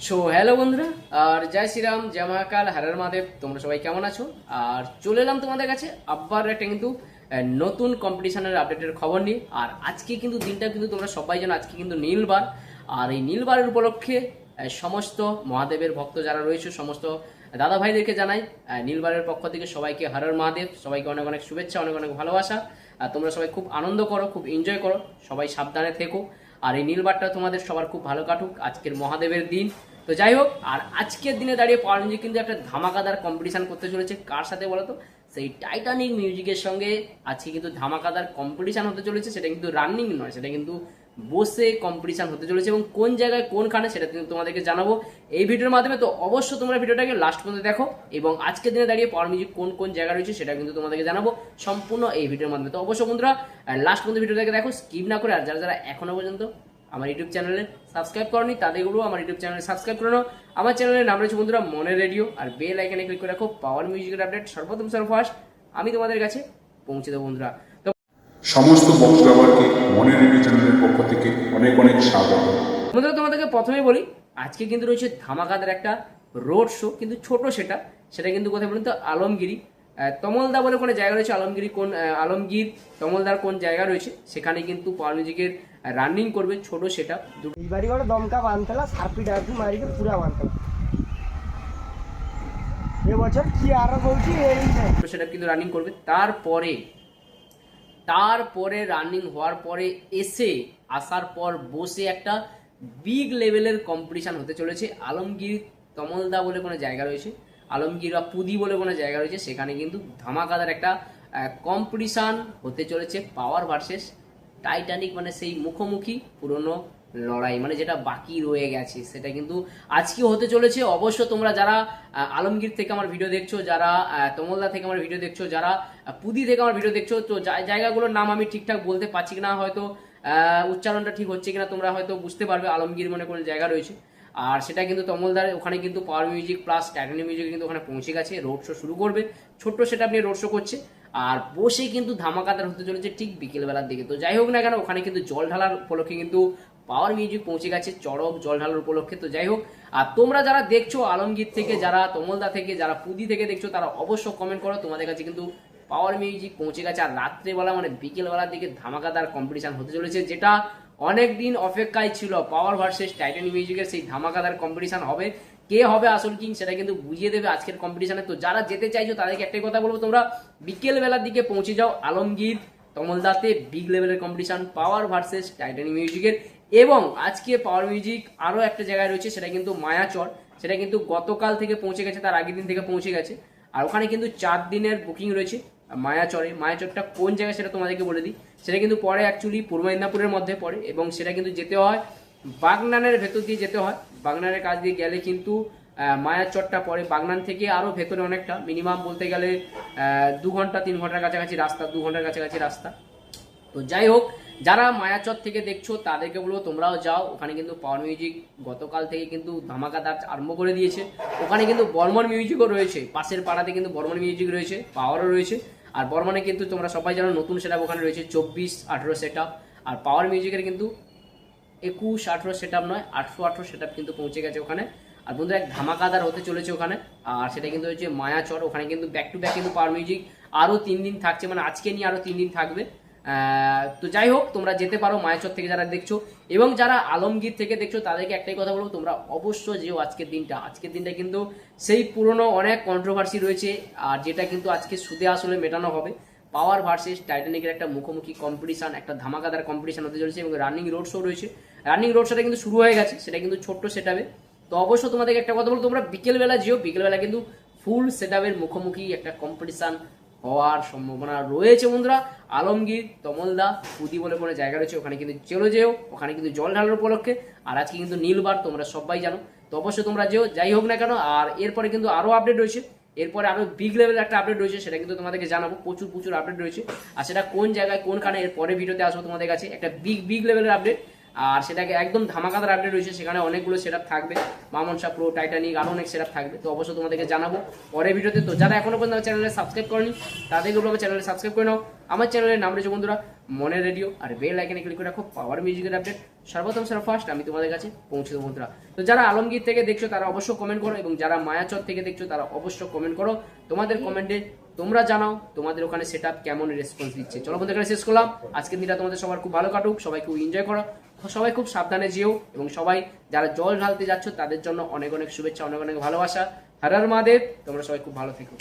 So hello বন্ধুরা, আর জয় শ্রীরাম, জয় মহাকাল, হর মহাদেব। তোমরা সবাই কেমন আছো? আর চলে এলাম তোমাদের কাছে আবার একটা কিন্তু নতুন কম্পিটিশনের আপডেটের খবর নিয়ে। আর আজকে কিন্তু দিনটা কিন্তু তোমরা সবাই জানো, আজকে কিন্তু নীলবার। আর এই নীলবারের উপলক্ষে সমস্ত মহাদেবের ভক্ত যারা রয়েছে, সমস্ত দাদা ভাইদেরকে জানাই নীলবারের পক্ষ থেকে সবাইকে হর হর মহাদেব, সবাইকে অনেক অনেক শুভেচ্ছা, অনেক অনেক ভালোবাসা। আর তোমরা সবাই খুব আনন্দ করো, খুব এনজয় করো, সবাই সাবধানে থেকো। আর এই নীলবারটা তোমাদের সবার খুব ভালো কাটুক, আজকের মহাদেবের দিন। তো যাই হোক, আর আজকের দিনে দাঁড়িয়ে পাওয়ার মিউজিক কিন্তু একটা ধামাকাদার কম্পিটিশন করতে চলেছে। কার সাথে বলো তো? সেই টাইটানিক মিউজিকের সঙ্গে আজকে কিন্তু ধামাকাদার কম্পিটিশন হতে চলেছে। সেটা কিন্তু রানিং নয়, সেটা কিন্তু বসে কম্পিটিশন হতে চলেছে। এবং কোন জায়গায় কোনখানে সেটা কিন্তু তোমাদেরকে জানাবো এই ভিডিওর মাধ্যমে। তো অবশ্যই তোমরা ভিডিওটাকে লাস্ট পর্যন্ত দেখো, এবং আজকের দিনে দাঁড়িয়ে পাওয়ার মিউজিক কোন কোন জায়গা রয়েছে সেটা কিন্তু তোমাদেরকে জানাবো সম্পূর্ণ এই ভিডিওর মাধ্যমে। তো অবশ্যই বন্ধুরা লাস্ট পর্যন্ত ভিডিওটাকে দেখো, স্কিপ না করে। আর যারা যারা এখনো পর্যন্ত আমার ইউটিউব চ্যানেলে সাবস্ক্রাইব করনি তাদেরগুলো আমার ইউটিউব চ্যানেলে সাবস্ক্রাইব করে নাও। আমার চ্যানেলের নাম রয়েছে বন্ধুরা মনের রেডিও। আর বেল আইকনে ক্লিক করে রাখো, পাওয়ার মিউজিকের আপডেট সর্বপ্রথম সর্বফার্স্ট আমি তোমাদের কাছে পৌঁছে দেবো বন্ধুরা। তো সমস্ত বক্তব্যকে মনের রেডিও চ্যানেলের পক্ষ থেকে অনেক অনেক স্বাগত। বন্ধুরা তোমাদেরকে প্রথমেই বলি, আজকে কিন্তু রয়েছে ধামাকাদার একটা রোড শো, কিন্তু ছোট সেটা কিন্তু কোথায় বলুন তো? আলমগিরি তমলদা বলে কোনো জায়গা রয়েছে। আলমগীর তমলদার কোন জায়গা রয়েছে সেখানে কিন্তু পাওয়ার মিউজিকের রানিং করবে ছোট সেটা। এইবারই করে দমকা বানতলা সার্পি ডার্পি মারিকে পুরা বানতলা এবছর কি আর বলছি এই সেটা কিন্তু রানিং করবে। তারপরে রানিং হওয়ার পরে আসার পর বসে একটা বিগ লেভেলের কম্পিটিশন হতে চলেছে। আলমগীর তমলদা বলে কোনো জায়গা রয়েছে, আলমগীর বা পুদি বলে কোনো জায়গা রয়েছে, সেখানে কিন্তু ধামাকাদার একটা কম্পিটিশান হতে চলেছে। পাওয়ার ভার্সেস টাইটানিক, মানে সেই মুখোমুখি পুরনো লড়াই, মানে যেটা বাকি রয়ে গেছে সেটা কিন্তু আজকে হতে চলেছে। অবশ্য তোমরা যারা আলমগীর থেকে আমার ভিডিও দেখছো, যারা তমলদা থেকে আমার ভিডিও দেখছো, যারা পুদি থেকে আমার ভিডিও দেখছো, তো জায়গাগুলোর নাম আমি ঠিকঠাক বলতে পারছি কিনা, হয়তো উচ্চারণটা ঠিক হচ্ছে কিনা তোমরা হয়তো বুঝতে পারবে আলমগীর মনে কোন জায়গা রয়েছে। আর সেটা কিন্তু তমলদার ওখানে কিন্তু power music plus Titanic music কিন্তু ওখানে পৌঁছে গেছে, রোড শো শুরু করবে। ছোট্ট সেটা আপনি রোড শো করছে, আর বসে কিন্তু ধামাকাদার হতে চলেছে ঠিক বিকেলবেলার দিকে। তো যাই হোক না কেন, ওখানে কিন্তু জল ঢালার উপলক্ষে কিন্তু পাওয়ার মিউজিক পৌঁছে গেছে, চড়ক জল ঢালার উপলক্ষে। তো যাই হোক, আর তোমরা যারা দেখছো আলমগীর থেকে, যারা তমলদা থেকে, যারা পুদি থেকে দেখছো, তারা অবশ্য কমেন্ট করো তোমাদের কাছে কিন্তু পাওয়ার মিউজিক পৌঁছে গেছে। আর রাত্রেবেলা মানে বিকেলবেলার দিকে ধামাকাদার কম্পিটিশন হতে চলেছে, যেটা অনেক দিন অপেক্ষায় ছিল। পাওয়ার ভার্সেস টাইটানিক মিউজিকের সেই ধামাকাদার কম্পিটিশন হবে। কে হবে আসল কিং সেটা কিন্তু বুঝিয়ে দেবে আজকের কম্পিটিশনে। তো যারা যেতে চাইছো তাদেরকে একটাই কথা বলবো, তোমরা বিকেল বেলার দিকে পৌঁছে যাও আলমগীর তমলদাতে, বিগ লেভেলের কম্পিটিশন পাওয়ার ভার্সেস টাইটানিক মিউজিকের। এবং আজকে পাওয়ার মিউজিক আরও একটা জায়গায় রয়েছে, সেটা কিন্তু মায়াচর। সেটা কিন্তু গতকাল থেকে পৌঁছে গেছে, তার আগের দিন থেকে পৌঁছে গেছে। আর ওখানে কিন্তু 4 দিনের বুকিং রয়েছে মায়াচরটা কোন জায়গায় সেটা তোমাদেরকে বলে দিই। সেটা কিন্তু পরে অ্যাকচুয়ালি পূর্ব মেদিনীপুরের মধ্যে পড়ে, এবং সেটা কিন্তু যেতে হয় বাগনানের ভেতর দিয়ে যেতে হয়। বাগনানের কাছ দিয়ে গেলে কিন্তু মায়াচরটা পড়ে। বাগনান থেকে আরও ভেতরে অনেকটা, মিনিমাম বলতে গেলে 2 ঘন্টা 3 ঘন্টার কাছাকাছি রাস্তা, 2 ঘন্টার কাছাকাছি রাস্তা। তো যাই হোক, যারা মায়াচর থেকে দেখছো তাদেরকে বলবো তোমরাও যাও। ওখানে কিন্তু পাওয়ার মিউজিক গতকাল থেকে কিন্তু ধামাকাদার আরম্ভ করে দিয়েছে। ওখানে কিন্তু বর্মন মিউজিকও রয়েছে, পাশের পাড়াতে কিন্তু বর্মন মিউজিক রয়েছে, পাওয়ারও রয়েছে। আর বর্মনে কিন্তু তোমরা সবাই জানো নতুন সেটআপ ওখানে রয়েছে 24-18 সেটআপ। আর পাওয়ার মিউজিকের কিন্তু 21-18 সেটআপ নয়, 800-18 সেটআপ কিন্তু পৌঁছে গেছে ওখানে। আর বন্ধুরা এক ধামাকাদার হতে চলেছে ওখানে। আর সেটা কিন্তু হচ্ছে মায়াচর। ওখানে কিন্তু ব্যাক টু ব্যাক কিন্তু পাওয়ার মিউজিক আরও 3 দিন থাকছে, মানে আজকে নিয়ে আরও 3 দিন থাকবে। তো যাই হোক, তোমরা যেতে পারো মায়াচর থেকে যারা দেখছো। এবং যারা আলমগীর থেকে দেখছো তাদেরকে একটাই কথা বলবো, তোমরা অবশ্যই যেও আজকের দিনটা কিন্তু সেই পুরনো অনেক কন্ট্রোভার্সি রয়েছে, আর যেটা কিন্তু আজকে সুদে আসলে মেটানো হবে। পাওয়ার ভার্সেস টাইটানিকের একটা মুখোমুখি কম্পিটিশন, একটা ধামাকাদার কম্পিটিশন হতে চলেছে। এবং রানিং রোড শো রয়েছে, রানিং রোড শোটা কিন্তু শুরু হয়ে গেছে, সেটা কিন্তু ছোট্ট সেটআপে। তো অবশ্যই তোমাদেরকে একটা কথা বলবো, তোমরা বিকেলবেলা যেও, বিকেলবেলা কিন্তু ফুল সেটআপের মুখোমুখি একটা কম্পিটিশন হওয়ার সম্ভাবনা রয়েছে বন্ধুরা। আলমগীর তমলদা পুদি বলে কোনো জায়গা রয়েছে, ওখানে কিন্তু চলে যেও, ওখানে কিন্তু জল ঢালার উপলক্ষে। আর আজকে কিন্তু নীলবার, তোমরা সবাই জানো। তো অবশ্যই তোমরা যেও, যাই হোক না কেন। আর এরপরে কিন্তু আরও আপডেট রয়েছে, এরপরে আরও বিগ লেভেলের একটা আপডেট রয়েছে, সেটা কিন্তু তোমাদেরকে জানাবো। প্রচুর আপডেট রয়েছে, আর সেটা কোন জায়গায় কোনখানে এর পরে ভিডিওতে আসবো তোমাদের কাছে একটা বিগ লেভেলের আপডেট। আর সেটাকে একদম ধামাকাদার আপডেট রয়েছে, সেখানে অনেকগুলো সেটআপ থাকবে, মামনসা প্রো, টাইটানিক, আরও অনেক সেটআপ থাকবে। তো অবশ্যই তোমাদেরকে জানাবো পরের ভিডিওতে। তো যারা এখনো পর্যন্ত আমার চ্যানেলে সাবস্ক্রাইব করেনি তাদেরকে বলবো আমার চ্যানেলে সাবস্ক্রাইব করে নাও। আমার চ্যানেলের নাম রয়েছে বন্ধুরা মনের রেডিও। আর বেল আইকনে ক্লিক করে রাখো, পাওয়ার মিউজিকের আপডেট সর্বপ্রথম ফার্স্ট আমি তোমাদের কাছে পৌঁছে দেবো বন্ধুরা। তো যারা আলমগীর থেকে দেখছো তারা অবশ্যই কমেন্ট করো, এবং যারা মায়াচর থেকে দেখছো তারা অবশ্যই কমেন্ট করো। তোমাদের কমেন্টে তোমরা জানাও তোমাদের ওখানে সেট আপ কেমন রেসপন্স দিচ্ছে। চলো বন্ধুরা, এখানে শেষ করলাম। আজকের দিনটা তোমাদের সবার খুব ভালো কাটুক, সবাই খুব এনজয় করো, সবাই খুব সাবধানে যেও, এবং সবাই যারা জল ঢালতে যাচ্ছ তাদের জন্য অনেক অনেক শুভেচ্ছা, অনেক অনেক ভালোবাসা। হর হর মহাদেব, তোমরা সবাই খুব ভালো থেকো।